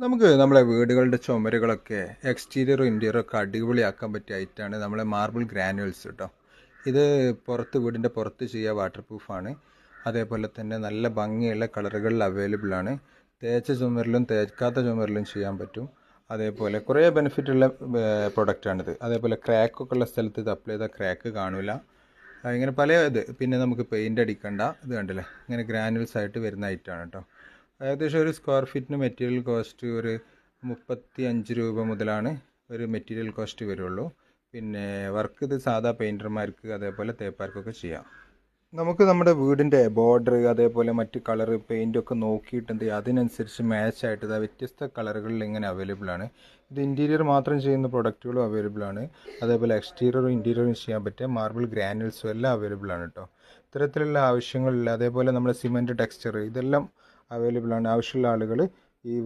നമുക്ക് നമ്മുടെ വീടുകളുടെ ചുമരുകളൊക്കെ എക്സ്റ്റീരിയറും ഇൻറ്റീരിയറും ഒക്കെ അടിപൊളിയാക്കാൻ പറ്റിയ ഐറ്റാണ് നമ്മളെ മാർബിൾ ഗ്രാനുവൽസ് കേട്ടോ. ഇത് വീടിൻ്റെ പുറത്ത് ചെയ്യുക, വാട്ടർ പ്രൂഫാണ്. അതേപോലെ തന്നെ നല്ല ഭംഗിയുള്ള കളറുകളിൽ അവൈലബിൾ ആണ്. തേച്ച ചുമരിലും തേക്കാത്ത ചുമരിലും ചെയ്യാൻ പറ്റും. അതേപോലെ കുറേ ബെനിഫിറ്റുള്ള പ്രൊഡക്റ്റാണിത്. അതേപോലെ ക്രാക്കൊക്കെ ഉള്ള സ്ഥലത്ത് ഇത് അപ്ലൈ ചെയ്താൽ ക്രാക്ക് കാണില്ല. ഇങ്ങനെ പല പിന്നെ നമുക്ക് പെയിൻ്റ് അടിക്കണ്ട. ഇത് കണ്ടില്ലേ, ഇങ്ങനെ ഗ്രാനുവൽസ് ആയിട്ട് വരുന്ന ഐറ്റമാണ് കേട്ടോ. ഏകദേശം ഒരു സ്ക്വയർ ഫീറ്റിന് മെറ്റീരിയൽ കോസ്റ്റ് ഒരു 35 രൂപ മുതലാണ് ഒരു മെറ്റീരിയൽ കോസ്റ്റ് വരുള്ളൂ. പിന്നെ വർക്ക് ഇത് സാധാ പെയിൻറ്റർമാർക്ക് അതേപോലെ തേപ്പാർക്കൊക്കെ ചെയ്യാം. നമുക്ക് നമ്മുടെ വീടിൻ്റെ ബോർഡർ അതേപോലെ മറ്റ് കളറ് പെയിൻറ്റൊക്കെ നോക്കിയിട്ടുണ്ട്, അതിനനുസരിച്ച് മാച്ചായിട്ട് ഇതാ വ്യത്യസ്ത കളറുകളിൽ ഇങ്ങനെ അവൈലബിൾ ആണ്. ഇത് ഇൻറ്റീരിയർ മാത്രം ചെയ്യുന്ന പ്രൊഡക്റ്റുകളും അവൈലബിൾ ആണ്. അതേപോലെ എക്സ്റ്റീരിയറും ഇൻറ്റീരിയറും ചെയ്യാൻ പറ്റിയ മാർബിൾ ഗ്രാനുവൽസും എല്ലാം അവൈലബിൾ ആണ് കേട്ടോ. ഇത്തരത്തിലുള്ള ആവശ്യങ്ങളില്ല. അതേപോലെ നമ്മുടെ സിമൻറ്റ് ടെക്സ്ചർ ഇതെല്ലാം അവൈലബിൾ ആണ്. ആവശ്യമുള്ള ആളുകൾ ഈ